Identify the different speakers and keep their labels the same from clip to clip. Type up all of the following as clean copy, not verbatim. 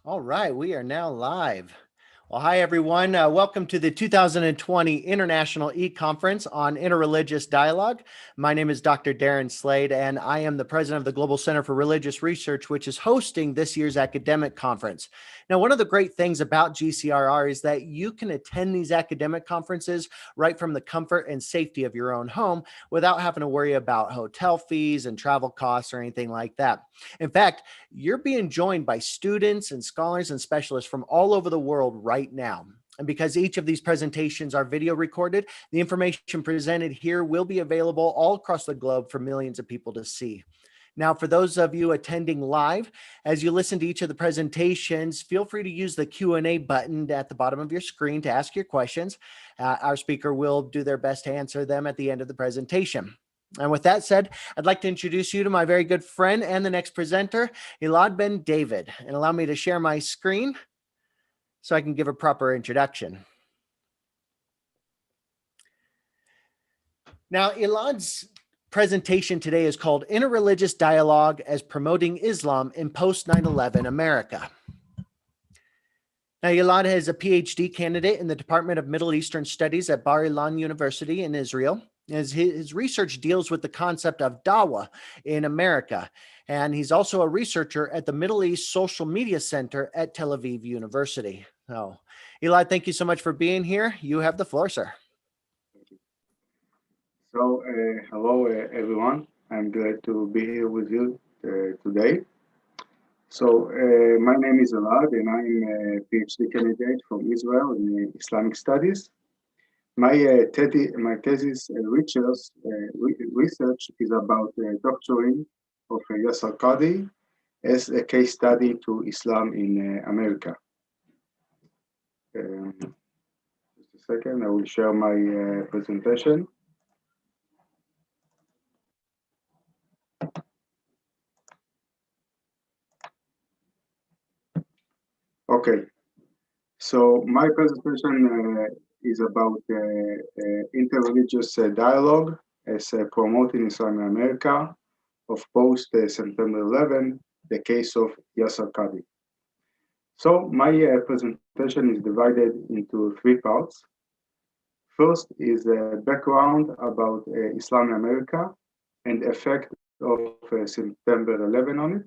Speaker 1: All right, we are now live. Well, hi, everyone. Welcome to the 2020 International E-Conference on Interreligious Dialogue. My name is Dr. Darren Slade, and I am the president of the Global Center for Religious Research, which is hosting this year's academic conference. Now, one of the great things about GCRR is that you can attend these academic conferences right from the comfort and safety of your own home without having to worry about hotel fees and travel costs or anything like that. In fact, you're being joined by students and scholars and specialists from all over the world right now. And because each of these presentations are video recorded, the information presented here will be available all across the globe for millions of people to see. Now, for those of you attending live, as you listen to each of the presentations, feel free to use the Q&A button at the bottom of your screen to ask your questions. Our speaker will do their best to answer them at the end of the presentation. And with that said, I'd like to introduce you to my very good friend and the next presenter, Elad Ben David, and allow me to share my screen so I can give a proper introduction. Now, Elad's presentation today is called Interreligious Dialogue as Promoting Islam in Post 9/11 America. Now, Elad is a PhD candidate in the Department of Middle Eastern Studies at Bar Ilan University in Israel. His research deals with the concept of dawah in America, and he's also a researcher at the Middle East Social Media Center at Tel Aviv University. So, Elad, thank you so much for being here. You have the floor, sir.
Speaker 2: Thank you. So, hello everyone. I'm glad to be here with you today. So, my name is Elad, and I'm a PhD candidate from Israel in Islamic Studies. My thesis research is about the doctrine of Yasir Qadhi as a case study to Islam in America. Just a second, I will share my presentation. Okay, so my presentation is about interreligious dialogue as promoting Islam in America of post September 11, the case of Yasir Qadhi. So my presentation is divided into three parts. First is a background about Islam in America and the effect of September 11 on it.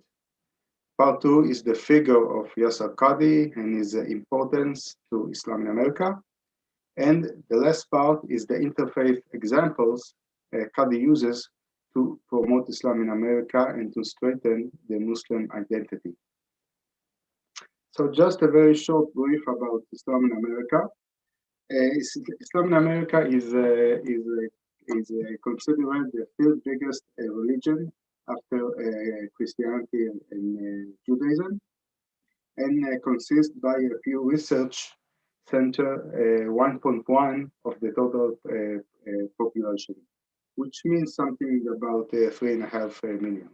Speaker 2: Part two is the figure of Yasir Qadhi and his importance to Islam in America. And the last part is the interfaith examples Qadhi uses to promote Islam in America and to strengthen the Muslim identity. So just a very short brief about Islam in America. Islam in America is considered the third biggest religion after Christianity and Judaism, and consists by a few research center 1.1 of the total population, which means something about 3.5 million.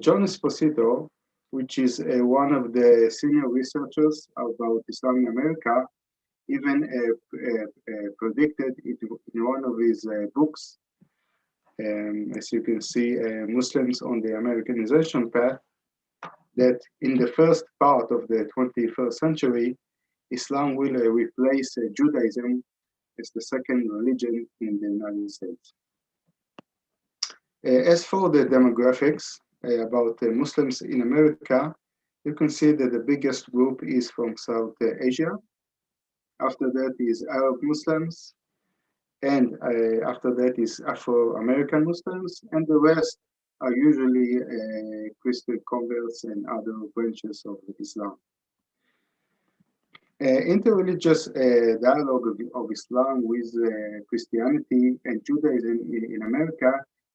Speaker 2: John Esposito, which is one of the senior researchers about Islam in America, even predicted in one of his books, as you can see, Muslims on the Americanization path, that in the first part of the 21st century, Islam will replace Judaism as the second religion in the United States. As for the demographics about Muslims in America, you can see that the biggest group is from South Asia. After that is Arab Muslims, and after that is Afro-American Muslims, and the rest are usually Christian converts and other branches of Islam. Interreligious dialogue of Islam with Christianity and Judaism in America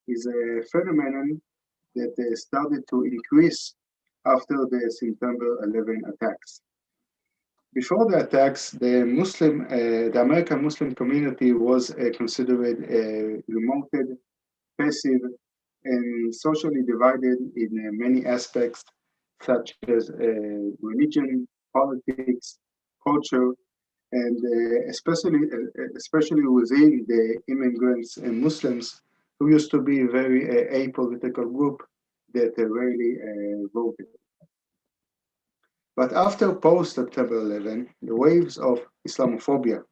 Speaker 2: is a phenomenon that started to increase after the September 11 attacks. Before the attacks, the American Muslim community was considered remote, passive, and socially divided in many aspects, such as religion, politics, culture, and especially within the immigrants and Muslims, who used to be a very apolitical group that rarely voted. But after post-September 11, the waves of Islamophobia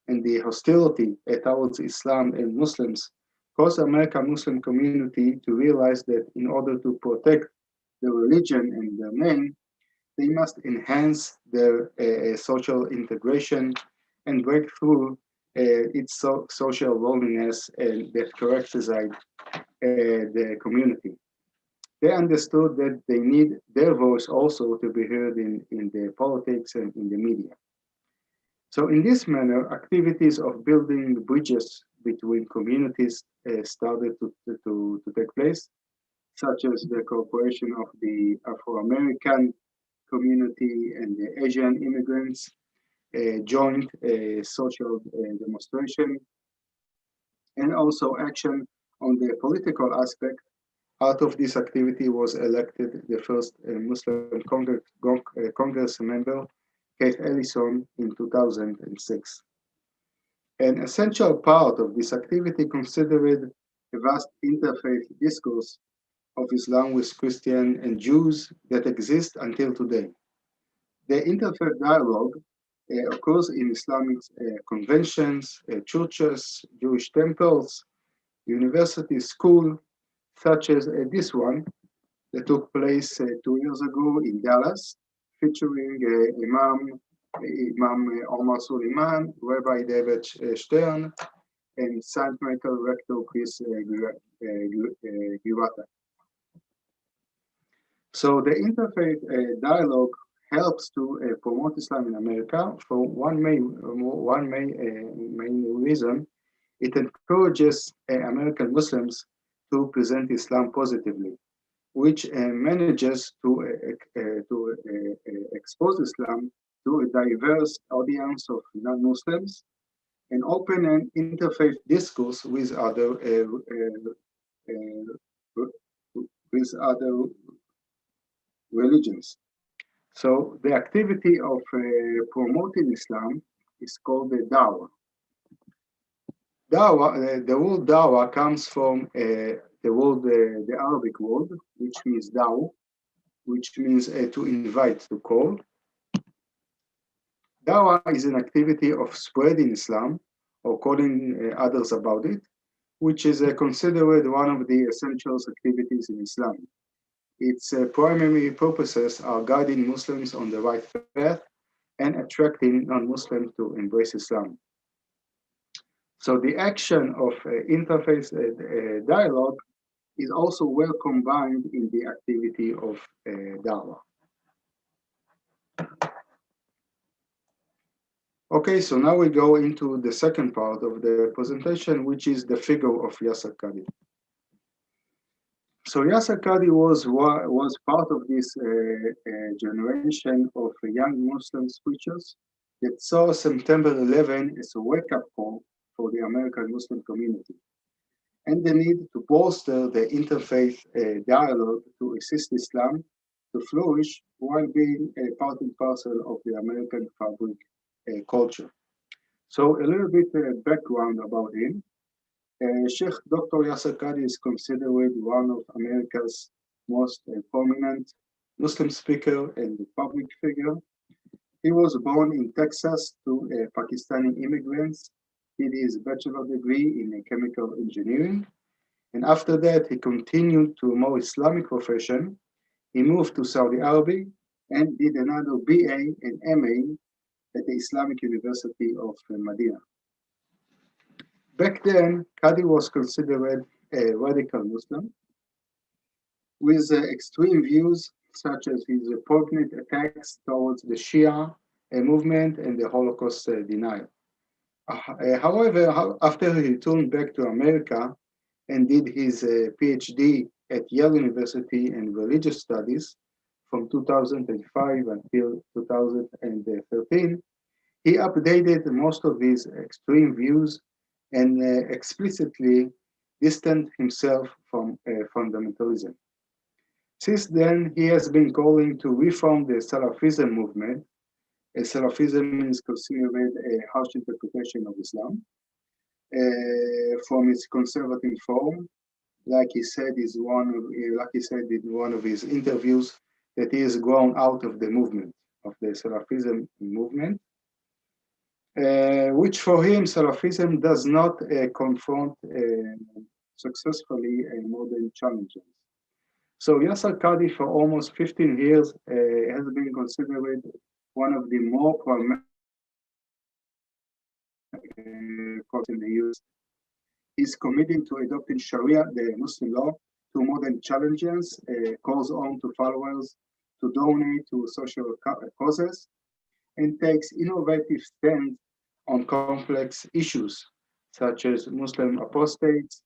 Speaker 2: and the hostility towards Islam and Muslims caused the American Muslim community to realize that in order to protect the religion and their name, they must enhance their social integration and break through its social loneliness that characterized the community. They understood that they need their voice also to be heard in the politics and in the media. So in this manner, activities of building bridges between communities started to take place, such as the cooperation of the Afro-American community and the Asian immigrants, joint social demonstration, and also action on the political aspect. Out of this activity was elected the first Muslim Congress member, Keith Ellison, in 2006. An essential part of this activity considered a vast interfaith discourse of Islam with Christians and Jews that exists until today. The interfaith dialogue occurs in Islamic conventions, churches, Jewish temples, university schools, such as this one that took place 2 years ago in Dallas, featuring Imam Omar Suleiman, Rabbi David Stern, and St. Michael Rector Chris Girata. So the interfaith dialogue helps to promote Islam in America for one main reason. It encourages American Muslims to present Islam positively, which manages to expose Islam to a diverse audience of non-Muslims and open an interfaith discourse with other religions. So the activity of promoting Islam is called the dawah. Dawah, the word dawah comes from the Arabic word, which means daw, which means to invite, to call. Dawah is an activity of spreading Islam or calling others about it, which is considered one of the essential activities in Islam. Its primary purposes are guiding Muslims on the right path and attracting non-Muslims to embrace Islam. So the action of interfaith dialogue is also well combined in the activity of dawah. Okay, so now we go into the second part of the presentation, which is the figure of Yasir Qadhi. So Yasir Qadhi was part of this generation of young Muslim preachers that saw September 11 as a wake-up call for the American Muslim community and the need to bolster the interfaith dialogue to assist Islam to flourish while being a part and parcel of the American fabric culture. So a little bit background about him. Sheikh Dr. Yasir Qadhi is considered one of America's most prominent Muslim speaker and public figure. He was born in Texas to Pakistani immigrants, did his bachelor degree in chemical engineering, and after that he continued to a more Islamic profession. He moved to Saudi Arabia and did another BA and MA at the Islamic University of Medina. Back then, Qadhi was considered a radical Muslim with extreme views such as his poignant attacks towards the Shia movement and the Holocaust denial. However, after he returned back to America and did his PhD at Yale University in religious studies from 2005 until 2013, he updated most of his extreme views and explicitly distanced himself from fundamentalism. Since then, he has been calling to reform the Salafism movement. Salafism is considered a harsh interpretation of Islam from its conservative form. Like he said in one of his interviews, that he has grown out of the movement. the Salafism movement, which for him Salafism does not confront successfully modern challenges. So Yasir Qadhi for almost 15 years has been considered one of the more prominent in the US. He's committed to adopting Sharia, the Muslim law, to modern challenges, calls on to followers to donate to social causes, and takes innovative stands on complex issues such as Muslim apostates,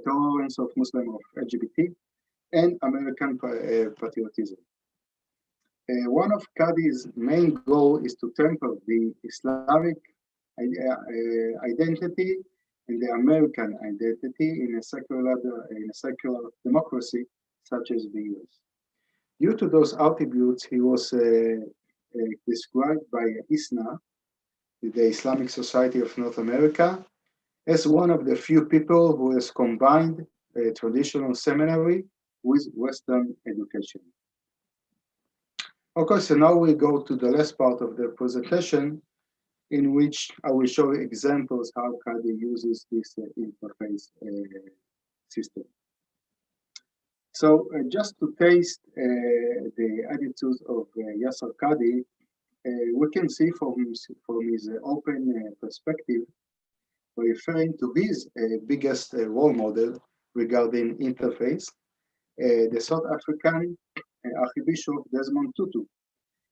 Speaker 2: tolerance of Muslim of LGBT, and American patriotism. One of Qadhi's main goals is to temper the Islamic identity and the American identity in a secular democracy such as the US. Due to those attributes, he was described by ISNA, the Islamic Society of North America, as one of the few people who has combined traditional seminary with Western education. Okay, so now we go to the last part of the presentation, in which I will show you examples how Qadhi uses this interface system. So just to taste the attitudes of Yasir Qadhi, we can see from his open perspective, referring to his biggest role model regarding interface, the South African Archbishop Desmond Tutu.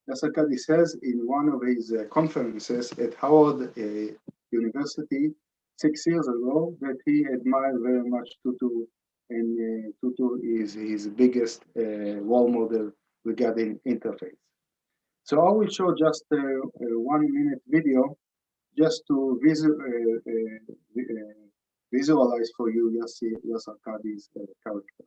Speaker 2: Yasir Qadhi says in one of his conferences at Howard University 6 years ago that he admired very much Tutu, and Tutu is his biggest role model regarding interface. So I will show just a 1 minute video just to visualize for you Yasir Qadhi's character.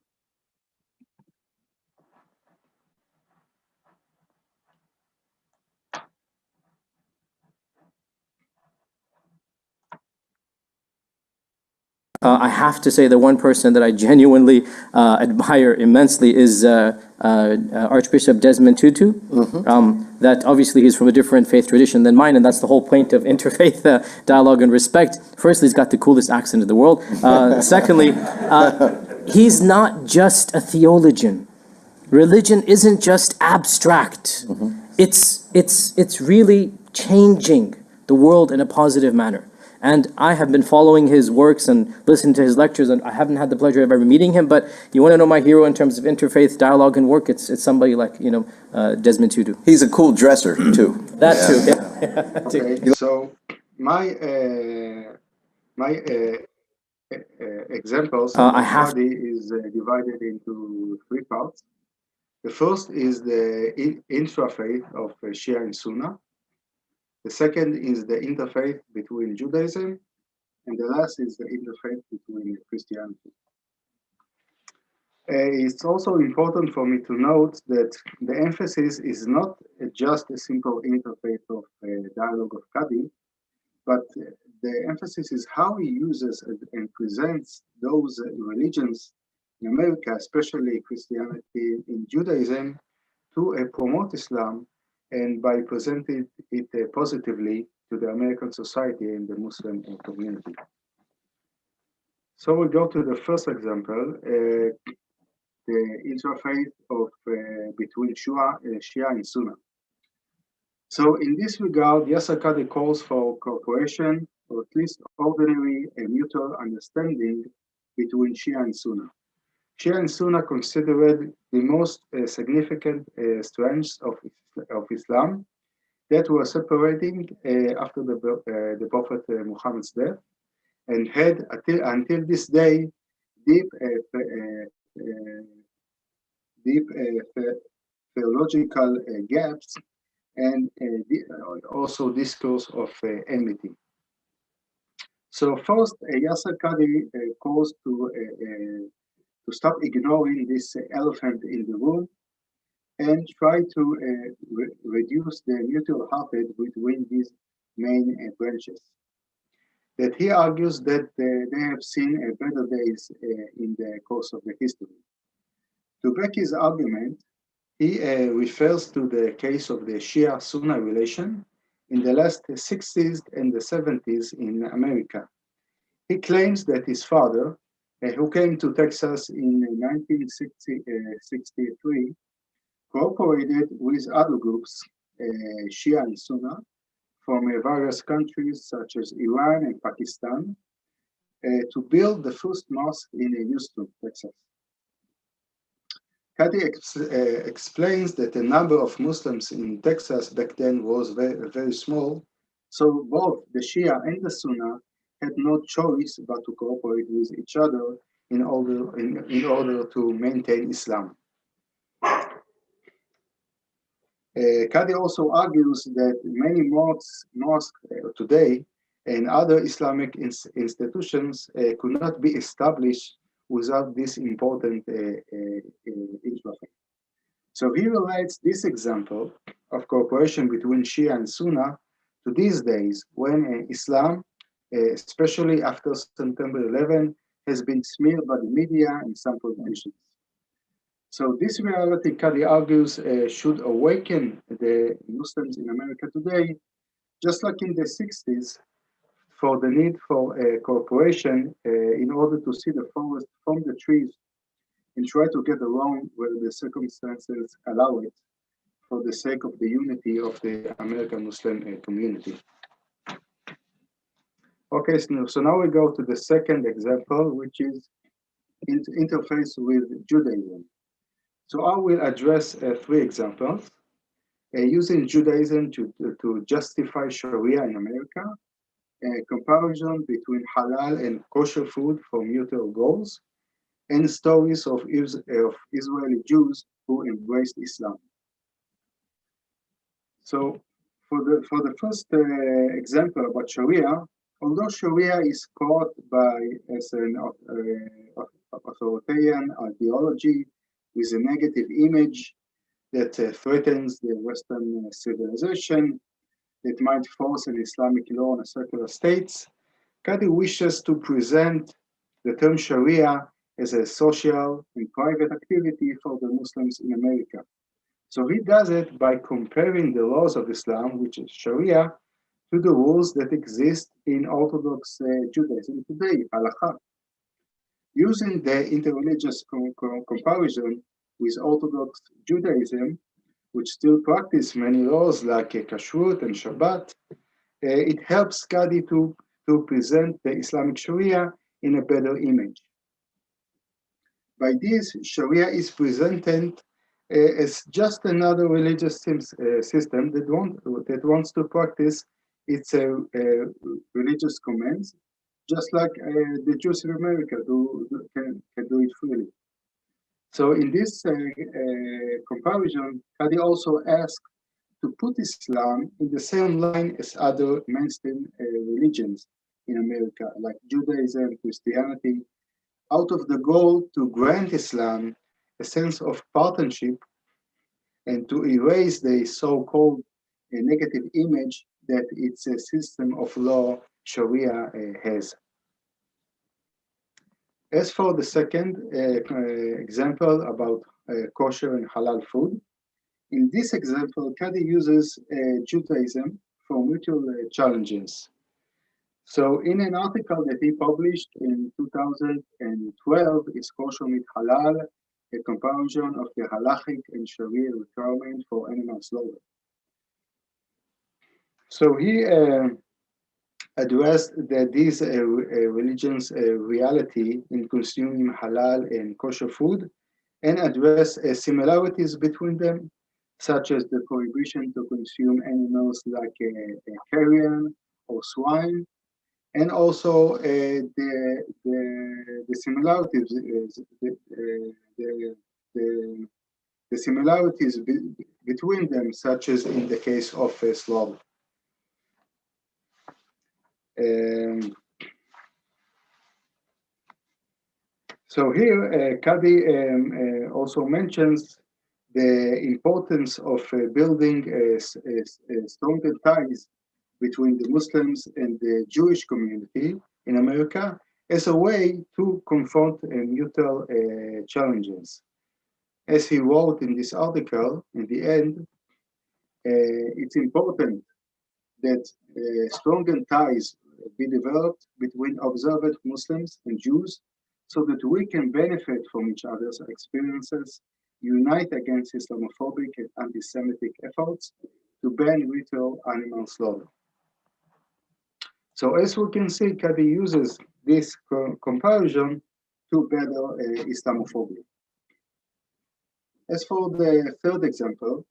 Speaker 3: I have to say the one person that I genuinely admire immensely is Archbishop Desmond Tutu. That obviously he's from a different faith tradition than mine, and that's the whole point of interfaith dialogue and respect. Firstly, he's got the coolest accent in the world. Secondly, he's not just a theologian. Religion isn't just abstract. It's really changing the world in a positive manner. And I have been following his works and listening to his lectures, and I haven't had the pleasure of ever meeting him, but you want to know my hero in terms of interfaith dialogue and work, it's somebody like, Desmond Tutu.
Speaker 4: He's a cool dresser, too.
Speaker 3: That too, yeah.
Speaker 2: Okay, so my examples of Qadhi is divided into three parts. The first is the intrafaith of Shia and Sunnah. The second is the interfaith between Judaism, and the last is the interfaith between Christianity. It's also important for me to note that the emphasis is not just a simple interfaith of dialogue of Qadhi, but the emphasis is how he uses and presents those religions in America, especially Christianity and Judaism, to promote Islam, and by presenting it positively to the American society and the Muslim community. So we go to the first example, the interfaith of between Shia and Sunnah. So in this regard, Yasir Qadhi calls for cooperation, or at least ordinary and mutual understanding between Shia and Sunnah. Shia and Sunnah considered the most significant strands of Islam that were separating after the Prophet Muhammad's death, and had until this day deep theological gaps, and also discourse of enmity. So first, Yasir Qadhi calls to stop ignoring this elephant in the room and try to reduce the mutual hatred between these main branches. That he argues that they have seen better days in the course of the history. To back his argument, he refers to the case of the Shia-Sunni relation in the last 60s and the 70s in America. He claims that his father, who came to Texas in 1963, cooperated with other groups, Shia and Sunni, from various countries such as Iran and Pakistan, to build the first mosque in Houston, Texas. Qadhi explains that the number of Muslims in Texas back then was very, very small, so both the Shia and the Sunni had no choice but to cooperate with each other in order to maintain Islam. Qadhi also argues that many mosques today and other Islamic institutions could not be established without this important influence. So he relates this example of cooperation between Shia and Sunni to these days when Islam, especially after September 11, has been smeared by the media and some politicians. So this reality, Qadhi argues, should awaken the Muslims in America today, just like in the 60s, for the need for cooperation in order to see the forest from the trees and try to get along where the circumstances allow it for the sake of the unity of the American Muslim community. Okay, so now we go to the second example, which is interface with Judaism. So I will address three examples using Judaism to justify Sharia in America, a comparison between halal and kosher food for mutual goals, and stories of Israeli Jews who embraced Islam. So for the first example about Sharia, although Sharia is caught as an authoritarian ideology with a negative image that threatens the Western civilization, that might force an Islamic law on a secular states, Qadhi wishes to present the term Sharia as a social and private activity for the Muslims in America. So he does it by comparing the laws of Islam, which is Sharia, to the rules that exist in Orthodox Judaism today, halakha. Using the interreligious comparison with Orthodox Judaism, which still practice many laws like kashrut and Shabbat, it helps Qadhi to present the Islamic Sharia in a better image. By this, Sharia is presented as just another religious system that wants to practice its religious commands, just like the Jews in America can do it freely. So in this comparison, Qadhi also asked to put Islam in the same line as other mainstream religions in America, like Judaism, Christianity, out of the goal to grant Islam a sense of partnership and to erase the so-called negative image that its system of law, Sharia, has. As for the second example about kosher and halal food, in this example, Qadhi uses Judaism for mutual challenges. So in an article that he published in 2012, is Kosher Meat Halal, a comparison of the halachic and Sharia requirement for animal slaughter. So he addressed these religions' reality in consuming halal and kosher food, and addressed similarities between them, such as the prohibition to consume animals like carrion or swine, and also the similarities the similarities between them, such as in the case of slaughter. So here, Qadhi also mentions the importance of building stronger ties between the Muslims and the Jewish community in America as a way to confront mutual challenges. As he wrote in this article, in the end, it's important that stronger ties be developed between observant Muslims and Jews so that we can benefit from each other's experiences, unite against Islamophobic and anti-Semitic efforts to ban ritual animal slaughter. So as we can see, Qadhi uses this comparison to better Islamophobia. As for the third example,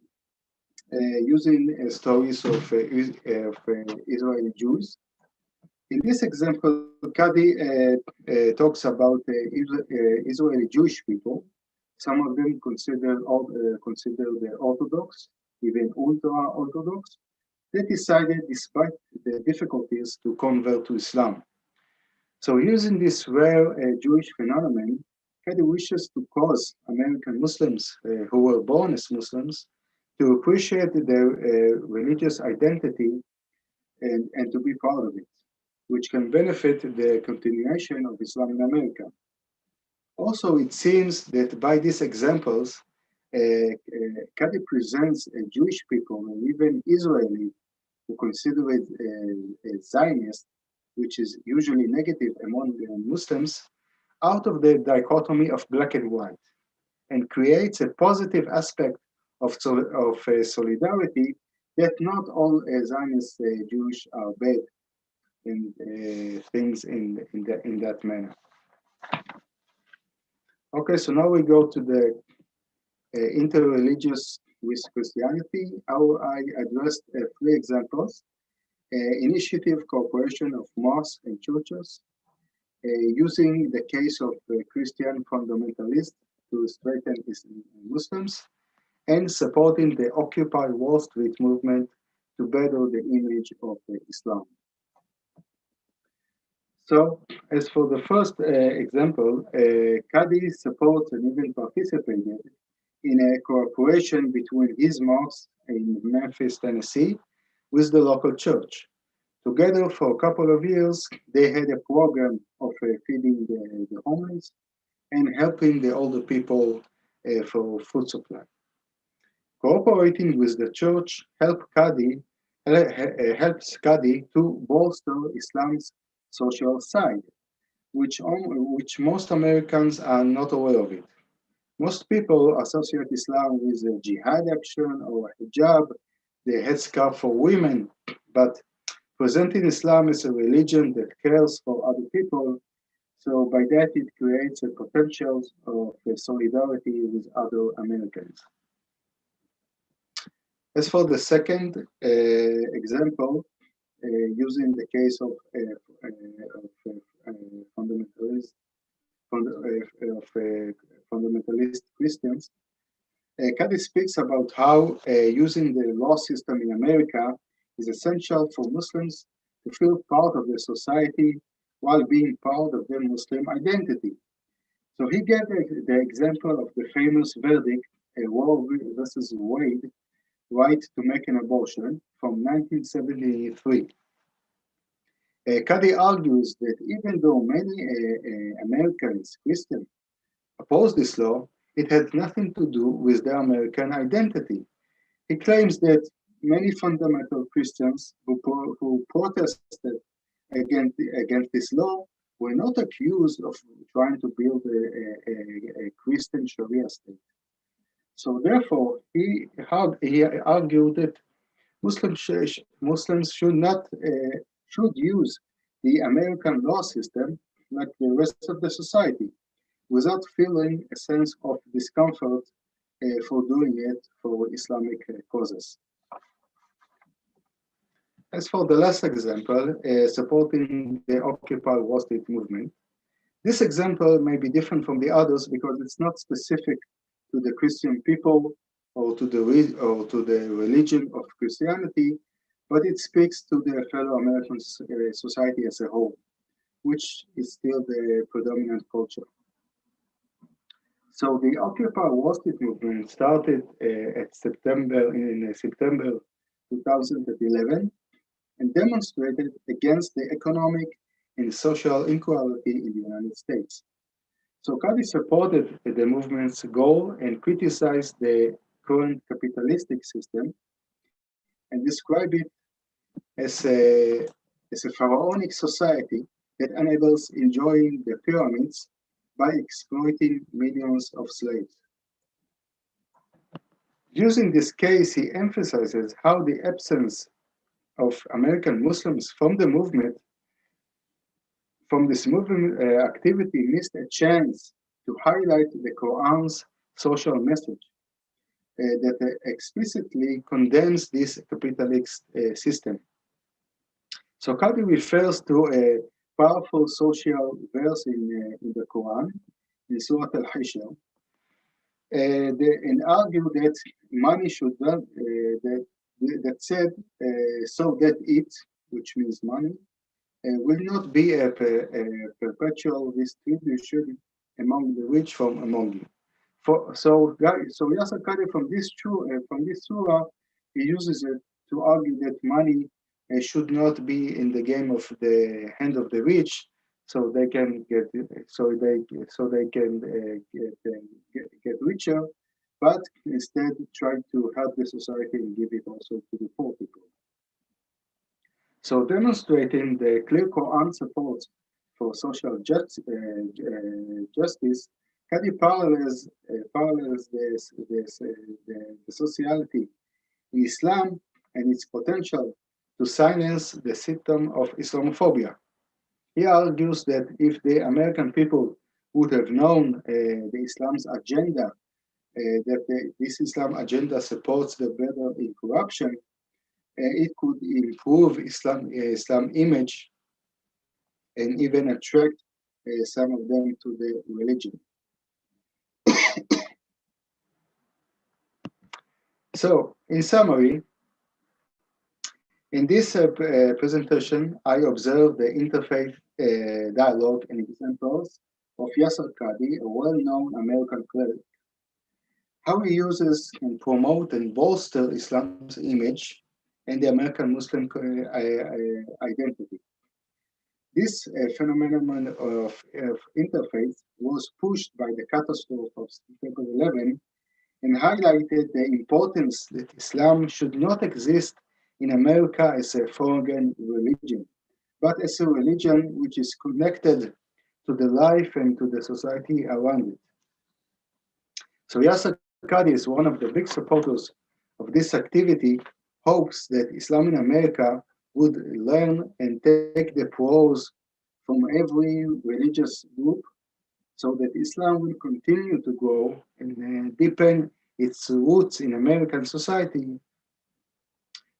Speaker 2: using stories of Israeli Jews, in this example, Qadhi talks about Israeli Jewish people. Some of them considered the Orthodox, even ultra-Orthodox. They decided, despite the difficulties, to convert to Islam. So using this rare Jewish phenomenon, Qadhi wishes to cause American Muslims who were born as Muslims to appreciate their religious identity and to be proud of it, which can benefit the continuation of Islam in America. Also, it seems that by these examples, Qadhi presents Jewish people and even Israeli who consider it a Zionist, which is usually negative among Muslims, out of the dichotomy of black and white, and creates a positive aspect of solidarity that not all Zionist Jews are bad in things in that manner. Okay, so now we go to the interreligious with Christianity. I addressed 3 examples. Initiative cooperation of mosques and churches, using the case of Christian fundamentalists to strengthen Muslims, and supporting the Occupy Wall Street movement to better the image of Islam. So, as for the first example, Qadhi supports and even participated in a cooperation between his mosque in Memphis, Tennessee, with the local church. Together for a couple of years, they had a program of feeding the homeless and helping the older people for food supply. Cooperating with the church helps Qadhi to bolster Islam's social side, which most Americans are not aware of it. Most people associate Islam with a jihad action or hijab, the headscarf for women, but presenting Islam as a religion that cares for other people, so by that it creates a potential of solidarity with other Americans. As for the second example, using the case of fundamentalist Christians, Qadhi speaks about how using the law system in America is essential for Muslims to feel part of the society while being proud of their Muslim identity. So he gave the example of the famous verdict, Roe versus Wade, right to make an abortion, from 1973. Qadhi argues that even though many Americans, Christians, oppose this law, it had nothing to do with their American identity. He claims that many fundamental Christians who protested against this law were not accused of trying to build a Christian Sharia state. So therefore, he argued that Muslims should use the American law system like the rest of the society, without feeling a sense of discomfort for doing it for Islamic causes. As for the last example, supporting the Occupy Wall Street movement, this example may be different from the others because it's not specific to the Christian people or to the religion of Christianity, but it speaks to the fellow American society as a whole, which is still the predominant culture. So the Occupy Wall Street movement started in September 2011 and demonstrated against the economic and social inequality in the United States. So Qadhi supported the movement's goal and criticized the current capitalistic system and described it as a pharaonic society that enables enjoying the pyramids by exploiting millions of slaves. Using this case, he emphasizes how the absence of American Muslims from this movement activity missed a chance to highlight the Quran's social message that explicitly condemns this capitalist system. So Qadhi refers to a powerful social verse in the Quran, in Surah Al-Hashr, and argue that money should not, that said, so that it, which means money, will not be a perpetual distribution among the rich from among you. So Yasir Qadhi from this surah, he uses it to argue that money should not be in the game of the hand of the rich, so they can get richer, but instead try to help the society and give it also to the poor people. So demonstrating the clear Quran support for social justice, Qadhi parallels the sociality in Islam and its potential to silence the symptom of Islamophobia. He argues that if the American people would have known the Islam's agenda, this Islam agenda supports the battle in corruption, it could improve Islam image and even attract some of them to the religion. So, in summary, in this presentation, I observed the interfaith dialogue and examples of Yasir Qadhi, a well-known American cleric, how he uses and promote and bolster Islam's image and the American Muslim identity. This phenomenon of interfaith was pushed by the catastrophe of September 11 and highlighted the importance that Islam should not exist in America as a foreign religion, but as a religion which is connected to the life and to the society around it. So Yasir Qadhi is one of the big supporters of this activity, hopes that Islam in America would learn and take the pros from every religious group so that Islam will continue to grow and deepen its roots in American society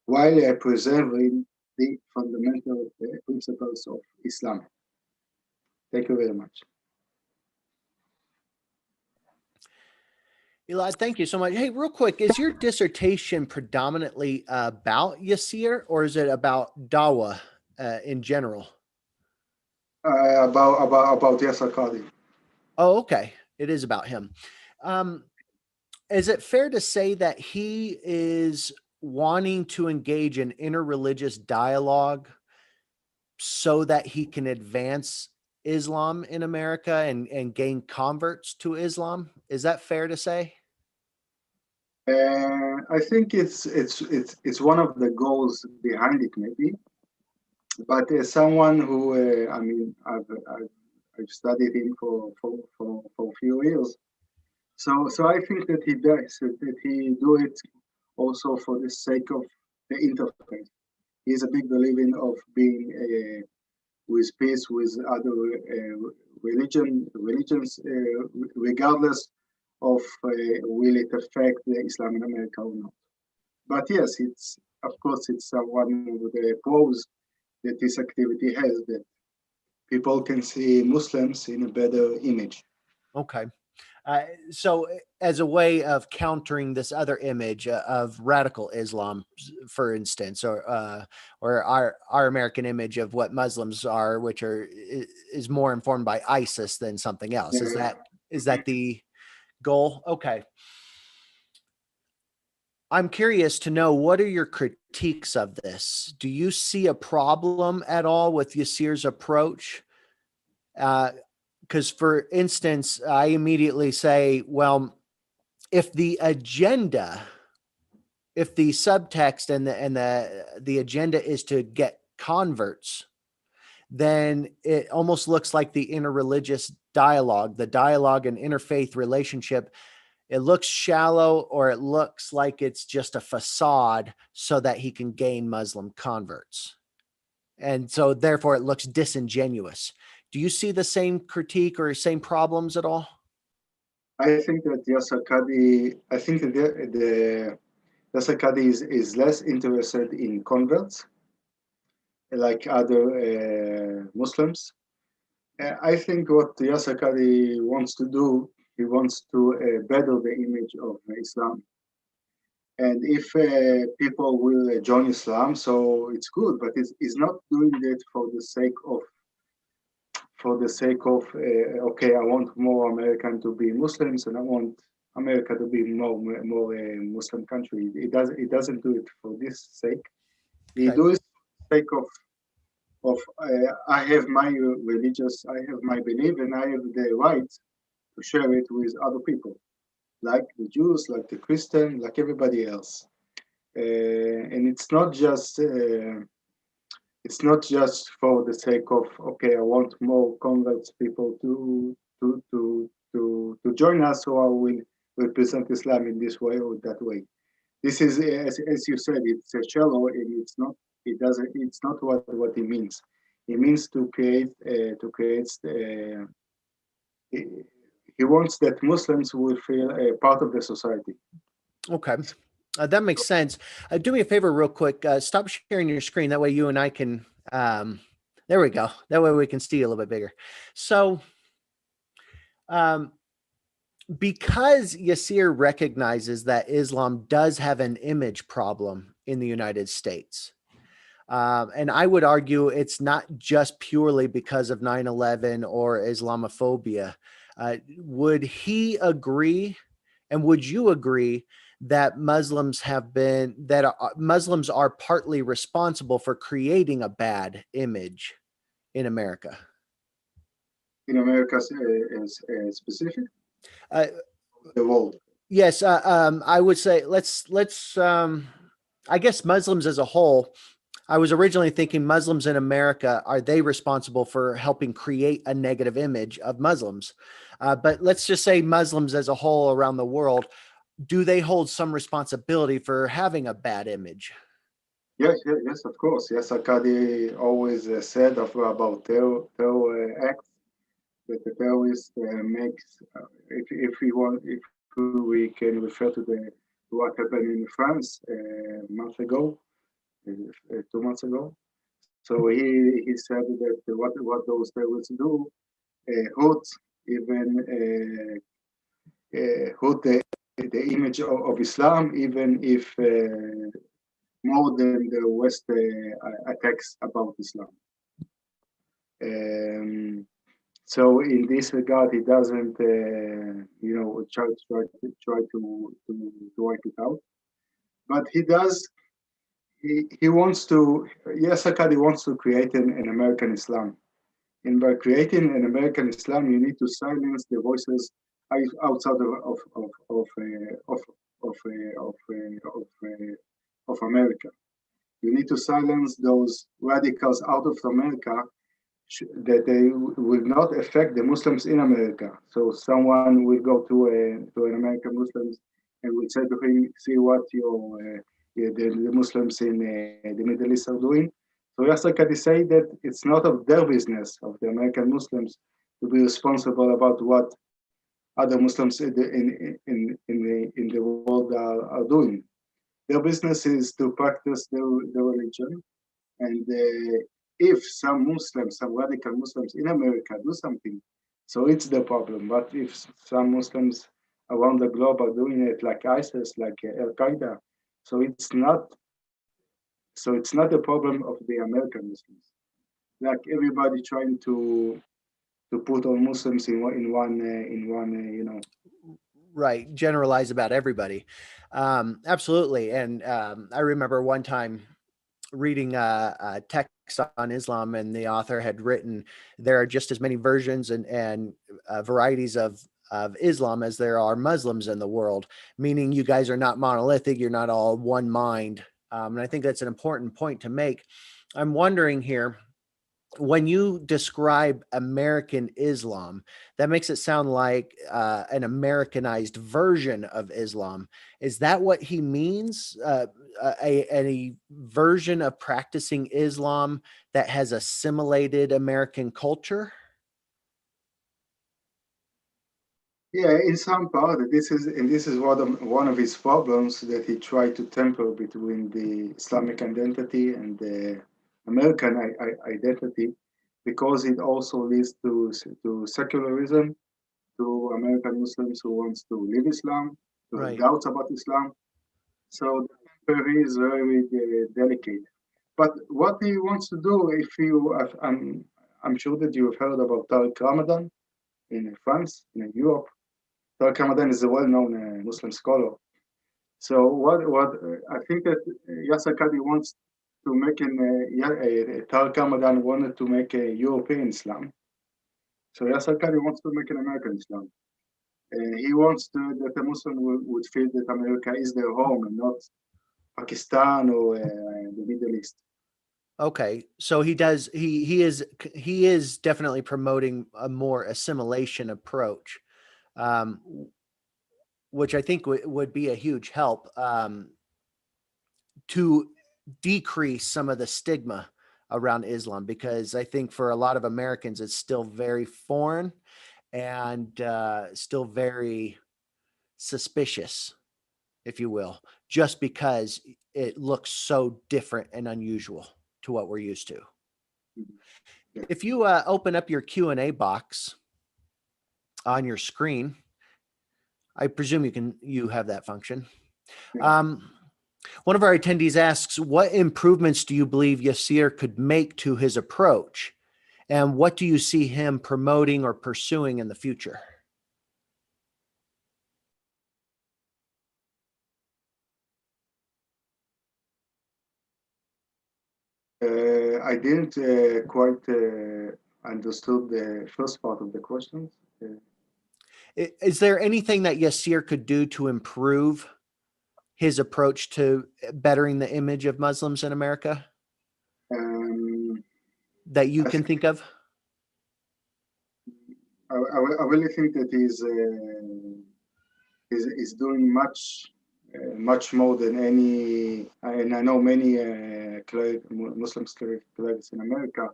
Speaker 2: while preserving the fundamental principles of Islam. Thank you very much.
Speaker 1: Elad, thank you so much. Hey, real quick, is your dissertation predominantly about Yasir, or is it about Dawa in general?
Speaker 2: About Yasir Qadhi.
Speaker 1: Oh, okay. It is about him. Is it fair to say that he is wanting to engage in interreligious dialogue so that he can advance Islam in America and gain converts to Islam? Is that fair to say?
Speaker 2: I think it's one of the goals behind it, maybe. But as someone who I mean, I've studied him for a few years, so I think that he does that he do it also for the sake of the interfaith. He's a big believer of being with peace with other religions, regardless of will it affect the Islam in America or not. But yes, of course it's one of the pros that this activity has, that people can see Muslims in a better image.
Speaker 1: Okay. So as a way of countering this other image of radical Islam, for instance, or our American image of what Muslims are, which is more informed by ISIS than something else. Is that the goal? Okay. I'm curious to know, what are your critiques of this? Do you see a problem at all with Yasir's approach? because for instance, I immediately say, well, if the agenda, if the subtext and the agenda is to get converts, then it almost looks like the interreligious dialogue, the dialogue and interfaith relationship. It looks shallow, or it looks like it's just a facade so that he can gain Muslim converts. And so therefore it looks disingenuous. Do you see the same critique or same problems at all?
Speaker 2: I think that Yasir Qadhi, I think that the Yasir Qadhi is less interested in converts like other Muslims. I think what Yasir Qadhi wants to do, he wants to better the image of Islam. And if people will join Islam, so it's good, but it's not doing it for the sake of okay, I want more American to be Muslims, and I want America to be more Muslim country. It doesn't do it for this sake. It does it for the sake of I have my I have my belief, and I have the right to share it with other people, like the Jews, like the Christian, like everybody else. And it's not just for the sake of okay, I want more converts people to join us, so I will represent Islam in this way or that way. This is as you said, it's a shallow, and it's not what it means. It means to create he wants that Muslims will feel a part of the society.
Speaker 1: Okay. That makes sense. Do me a favor real quick. Stop sharing your screen. That way you and I can, there we go. That way we can see a little bit bigger. So, because Yasir recognizes that Islam does have an image problem in the United States, and I would argue it's not just purely because of 9/11 or Islamophobia. Would he agree, and would you agree that Muslims are partly responsible for creating a bad image in America?
Speaker 2: In America, specific, the world.
Speaker 1: Yes, I would say let's. I guess Muslims as a whole. I was originally thinking Muslims in America, are they responsible for helping create a negative image of Muslims? But let's just say Muslims as a whole around the world. Do they hold some responsibility for having a bad image?
Speaker 2: Yes, of course. Yes, Qadhi always said about terror acts that the terrorist makes. If we can refer to what happened in France a month ago, 2 months ago. So he said that what those terrorists do hurt even hurt the image of Islam, even if more than the West attacks about Islam. So in this regard, he doesn't, try to wipe it out, but he does. He wants to. Yasir Qadhi wants to create an American Islam, and by creating an American Islam, you need to silence the voices outside of America. You need to silence those radicals out of America that they will not affect the Muslims in America. So someone will go to an American Muslim and will say to him, "See what the Muslims in the Middle East are doing." So Yasir Qadhi say that it's not of their business, of the American Muslims, to be responsible about what other Muslims in the world are doing. Their business is to practice their religion, and if some radical Muslims in America do something, so it's the problem. But if some Muslims around the globe are doing it, like ISIS, like Al Qaeda, so it's not the problem of the American Muslims. Like everybody trying to put all Muslims in one.
Speaker 1: Right, generalize about everybody. Absolutely. And I remember one time reading a text on Islam, and the author had written, there are just as many versions and varieties of Islam as there are Muslims in the world, meaning you guys are not monolithic. You're not all one mind. And I think that's an important point to make. I'm wondering here, when you describe American Islam, that makes it sound like an Americanized version of Islam. Is that what he means? A version of practicing Islam that has assimilated American culture?
Speaker 2: Yeah, in some part, this is one of his problems, that he tried to temper between the Islamic identity and the American identity, because it also leads to secularism, to American Muslims who wants to leave Islam, who have
Speaker 1: Right.
Speaker 2: doubts about Islam. So the temper is very delicate. But what he wants to do, if you, I'm sure that you have heard about Tariq Ramadan in France, in Europe. Tariq Ramadan is a well-known Muslim scholar. So what I think that Yasir Qadhi wants to make Tariq Ramadan wanted to make a European Islam. So Yasir Qadhi wants to make an American Islam. He wants that a Muslim would feel that America is their home and not Pakistan or the Middle East.
Speaker 1: Okay, so he does. He is definitely promoting a more assimilation approach, um, which I think would be a huge help to decrease some of the stigma around Islam, because I think for a lot of Americans it's still very foreign and still very suspicious, if you will, just because it looks so different and unusual to what we're used to.
Speaker 2: Yeah.
Speaker 1: If you open up your Q&A box on your screen, I presume you have that function. One of our attendees asks, what improvements do you believe Yasir could make to his approach? And what do you see him promoting or pursuing in the future?
Speaker 2: I didn't quite understood the first part of the question.
Speaker 1: Is there anything that Yasir could do to improve his approach to bettering the image of Muslims in America that you can think of?
Speaker 2: I really think that he's doing much more than any, and I know many Muslim clerics in America.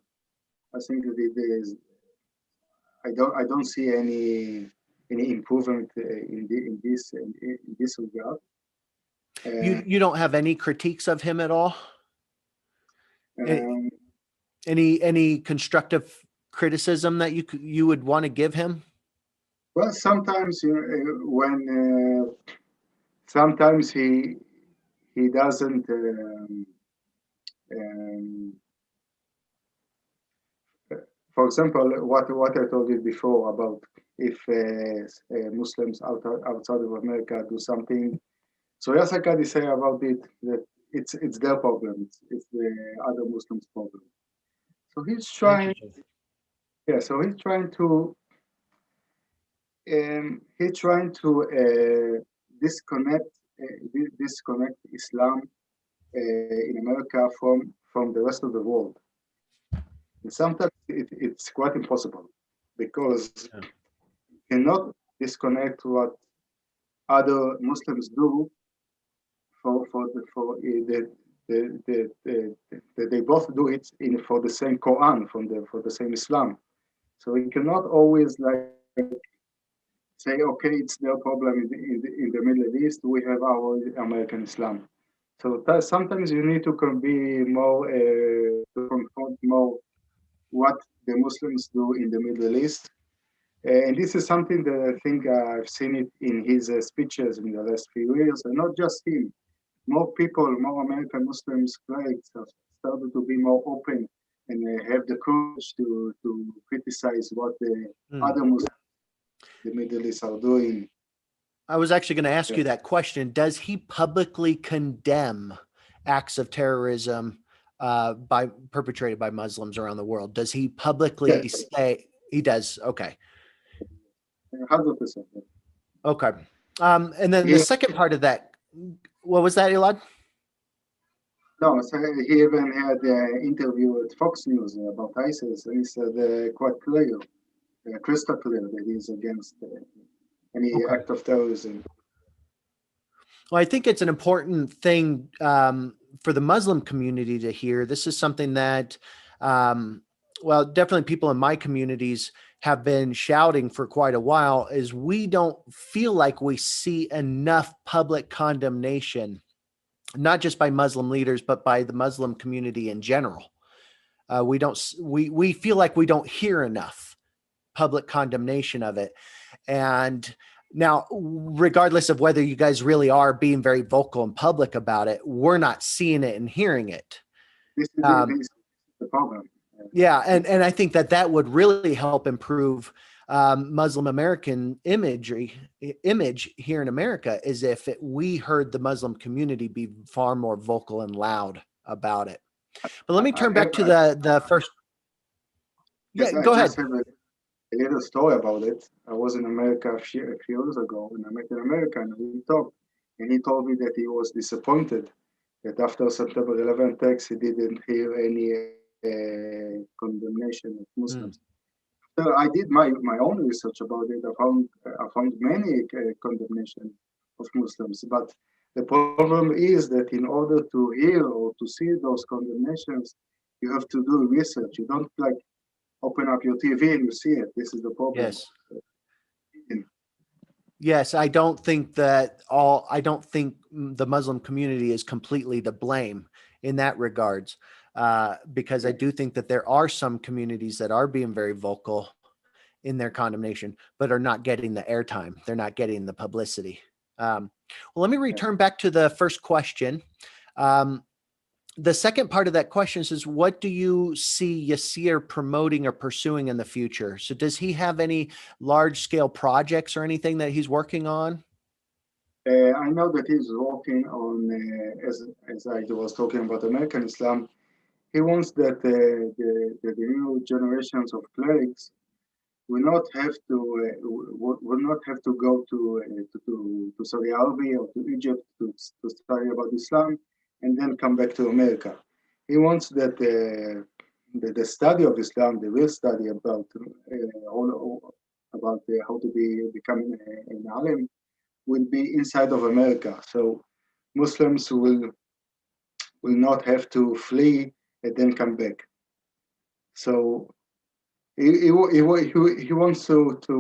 Speaker 2: I think that it is. I don't see any improvement in this regard.
Speaker 1: You don't have any critiques of him at all?
Speaker 2: Um,
Speaker 1: Any constructive criticism that you would want to give him?
Speaker 2: well, sometimes when sometimes he doesn't. Um, for example, what I told you before about if Muslims outside of America do something. So Yasir Qadhi say about it that it's their problem. It's the other Muslims' problem. So he's trying. Yeah. So he's trying to disconnect Islam in America from the rest of the world. And sometimes it's quite impossible, because you cannot disconnect what other Muslims do they both do it for the same Quran, for the same Islam. So you cannot always say, okay, it's their problem in the Middle East. We have our American Islam. So sometimes you need to be more to confront more what the Muslims do in the Middle East. And this is something that I think I've seen it in his speeches in the last few years, and not just him. More people, more American Muslims, clerics have started to be more open and have the courage to criticize what the other Muslims in the Middle East are doing.
Speaker 1: I was actually going to ask you that question. Does he publicly condemn acts of terrorism perpetrated by Muslims around the world? Does he publicly
Speaker 2: Yes.
Speaker 1: say he does? Okay.
Speaker 2: 100%.
Speaker 1: Okay. And then the second part of that, what was that, Elad?
Speaker 2: No, so he even had an interview with Fox News about ISIS, and he said quite clear, crystal clear, that he's against any act of terrorism.
Speaker 1: Well, I think it's an important thing for the Muslim community to hear. This is something that, well, definitely people in my communities have been shouting for quite a while, is we don't feel like we see enough public condemnation, not just by Muslim leaders, but by the Muslim community in general. We feel like we don't hear enough public condemnation of it. And now, regardless of whether you guys really are being very vocal and public about it, we're not seeing it and hearing it.
Speaker 2: This is the problem.
Speaker 1: Yeah, and I think that would really help improve Muslim American image here in America, is if we heard the Muslim community be far more vocal and loud about it. But let me turn back to the first.
Speaker 2: Yes,
Speaker 1: Yeah, go ahead.
Speaker 2: I just have a little story about it. I was in America a few years ago, and I met an American, and we talked, and he told me that he was disappointed that after September 11 attacks, he didn't hear any condemnation of Muslims. So I did my own research about it. I found many condemnation of Muslims, but the problem is that in order to hear or to see those condemnations, you have to do research. You don't like open up your TV and you see it. This is the problem.
Speaker 1: Yes. Yes, I don't think the Muslim community is completely to blame in that regards, because I do think that there are some communities that are being very vocal in their condemnation, but are not getting the airtime. They're not getting the publicity. Well, let me return back to the first question. The second part of that question is, what do you see Yasir promoting or pursuing in the future? So does he have any large scale projects or anything that he's working on?
Speaker 2: I know that he's working on, as I was talking about American Islam, he wants that the new generations of clerics will not have to go to Saudi Arabia or to Egypt to study about Islam and then come back to America. He wants that the study of Islam, the real study about how to become an alim, will be inside of America. So Muslims will not have to flee and then come back. So he wants to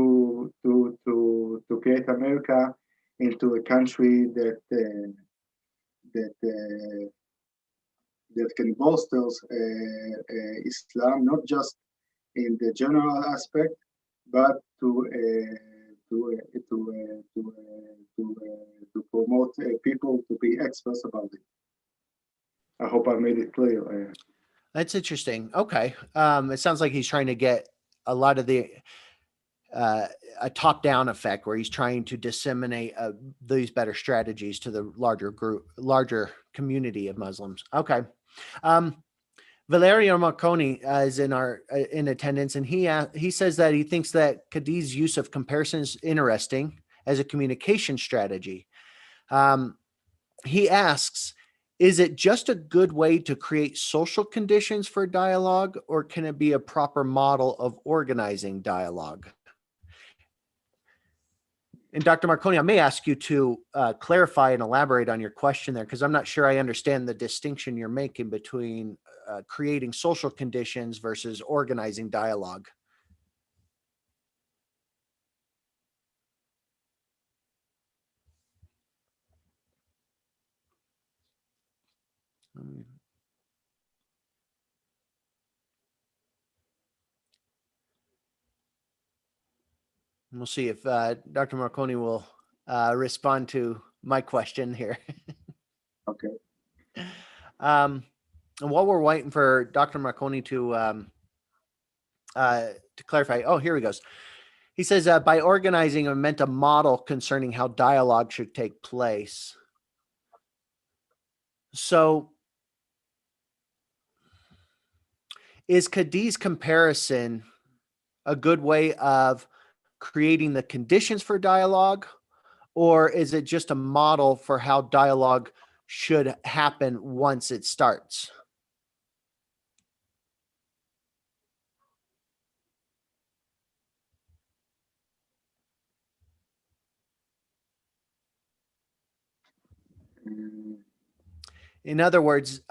Speaker 2: create America into a country that can bolster Islam, not just in the general aspect, but to promote people to be experts about it. I hope I made it clear.
Speaker 1: That's interesting. Okay. It sounds like he's trying to get a lot of a top-down effect where he's trying to disseminate these better strategies to the larger community of Muslims. Okay. Valerio Marconi is in attendance, and he says that he thinks that Qadhi's use of comparison is interesting as a communication strategy. He asks, is it just a good way to create social conditions for dialogue, or can it be a proper model of organizing dialogue? And Dr. Marconi, I may ask you to clarify and elaborate on your question there, because I'm not sure I understand the distinction you're making between creating social conditions versus organizing dialogue. We'll see if Dr. Marconi will respond to my question here.
Speaker 2: Okay.
Speaker 1: And while we're waiting for Dr. Marconi to clarify, oh, here he goes. He says, by organizing, I meant a model concerning how dialogue should take place. So Is Qadhi's comparison a good way of creating the conditions for dialogue, or is it just a model for how dialogue should happen once it starts?
Speaker 2: Mm,
Speaker 1: In other words,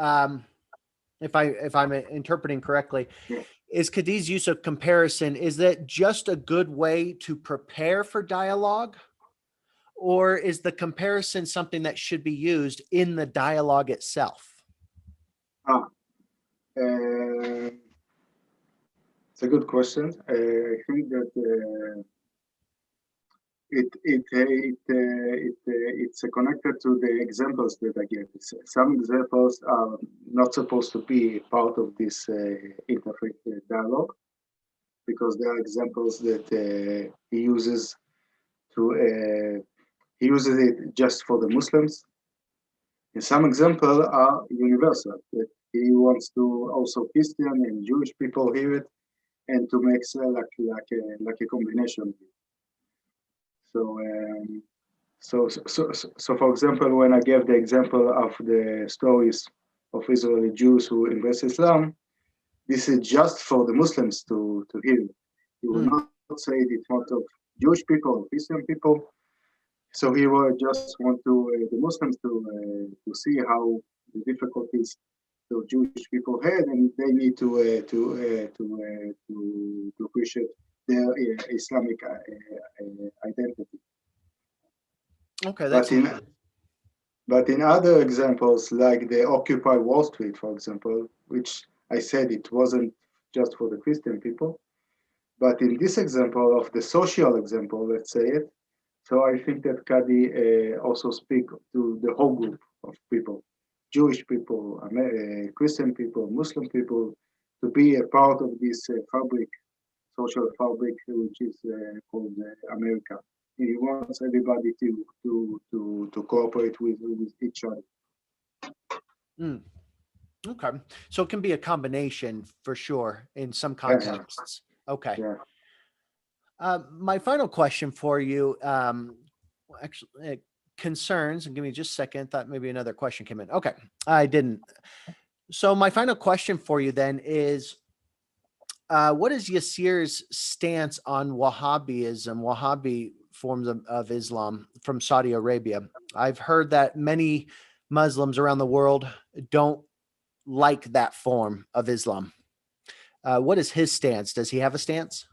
Speaker 1: if I'm interpreting correctly,
Speaker 2: yeah.
Speaker 1: is Qadhi's use of comparison, is that just a good way to prepare for dialogue? Or is the comparison something that should be used in the dialogue itself?
Speaker 2: Ah, uh, it's a good question. I think that it's connected to the examples that I gave. Some examples are not supposed to be part of this interfaith dialogue because there are examples that he uses he uses it just for the Muslims. And some examples are universal that he wants to also Christian and Jewish people hear it and to make like a combination. So, for example, when I gave the example of the stories of Israeli Jews who embrace Islam, this is just for the Muslims to hear. He will not say it in front of Jewish people or Christian people. So he will just want to the Muslims to see how the difficulties the Jewish people had, and they need to appreciate their Islamic identity.
Speaker 1: Okay, that's
Speaker 2: But in other examples, like the Occupy Wall Street, for example, which I said it wasn't just for the Christian people, but in this example of the social example, let's say it, so I think that Qadhi also speak to the whole group of people, Jewish people, Christian people, Muslim people, to be a part of this fabric, social fabric, which is called America. He wants everybody to cooperate with each other.
Speaker 1: Okay. So it can be a combination for sure in some
Speaker 2: Yeah.
Speaker 1: contexts. Okay.
Speaker 2: Yeah.
Speaker 1: My final question for you, actually, concerns, and give me just a second. Thought maybe another question came in. Okay. I didn't. So my final question for you then is, what is Yasir's stance on Wahhabism, Wahhabi forms of Islam from Saudi Arabia? I've heard that many Muslims around the world don't like that form of Islam. What is his stance? Does he have a stance?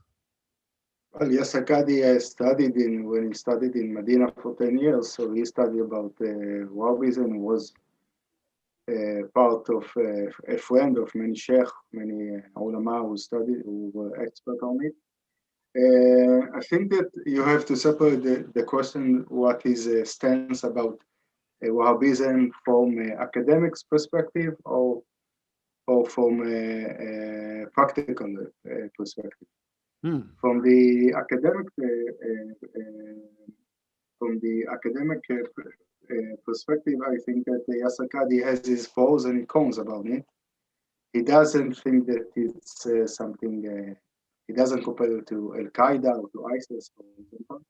Speaker 2: Well, Yasir Qadhi studied when he studied in Medina for 10 years, so he studied about Wahhabism, was part of a friend of many sheikh, many ulama who were expert on it. I think that you have to separate the question, what is a stance about Wahhabism from academics perspective or from a practical perspective. From the academic perspective, I think that Yasir Qadhi has his pros and cons about it. He doesn't think that it's something. He doesn't compare it to Al Qaeda or to ISIS, for example.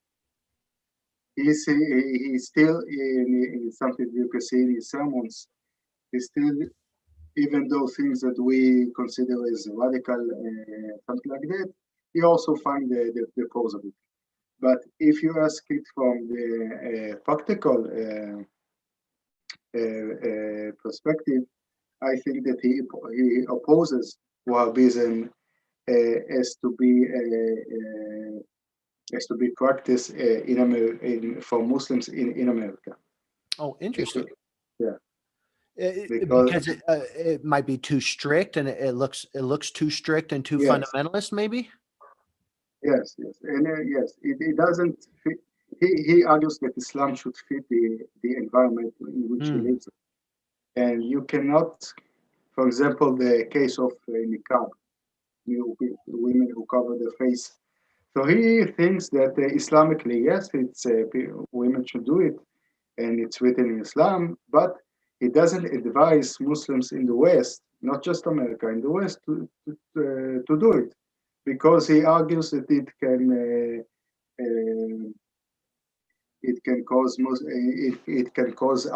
Speaker 2: He's still in something you can see in his sermons. He's still, even though things that we consider as radical, something like that, he also finds the pros of it. But if you ask it from the practical perspective, I think that he opposes Wahhabism as to be practiced for Muslims in America.
Speaker 1: Oh, interesting.
Speaker 2: Yeah.
Speaker 1: Because it might be too strict, and it looks too strict and too fundamentalist, maybe.
Speaker 2: Yes, and yes, it doesn't fit. He argues that Islam should fit the environment in which he lives, and you cannot, for example, the case of niqab, women who cover their face. So he thinks that Islamically, yes, it's women should do it, and it's written in Islam, but he doesn't advise Muslims in the West not just America, in the West, to do it, because he argues that it can cause it can cause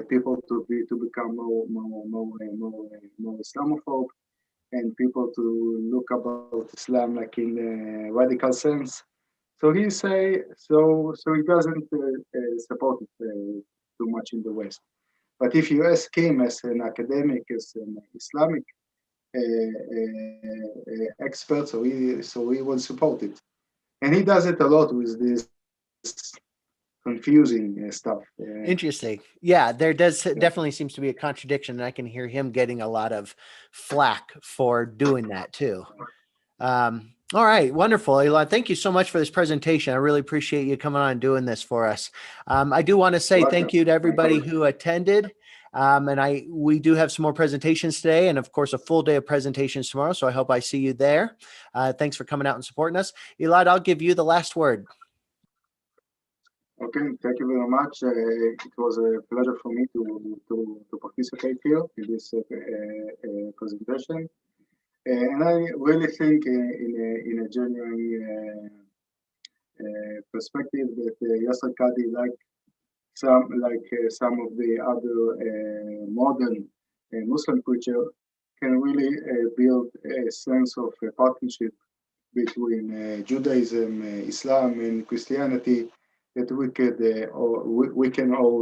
Speaker 2: people to become more Islamophobe, and people to look about Islam like in a radical sense. So he he doesn't support it too much in the West. But if you ask him as an academic, as an Islamic expert, so he will support it, and he does it a lot with this confusing stuff.
Speaker 1: Interesting. Yeah, there does definitely seems to be a contradiction, and I can hear him getting a lot of flack for doing that too. All right, wonderful, Elon. Thank you so much for this presentation. I really appreciate you coming on and doing this for us. I do want to say thank you to everybody who attended. And we do have some more presentations today, and of course a full day of presentations tomorrow. So I hope I see you there. Thanks for coming out and supporting us. Elad, I'll give you the last word.
Speaker 2: Okay, thank you very much. It was a pleasure for me to participate here in this presentation. And I really think in a genuine perspective that Yasir Qadhi, like some of the other modern Muslim preacher, can really build a sense of partnership between Judaism, Islam, and Christianity that we can all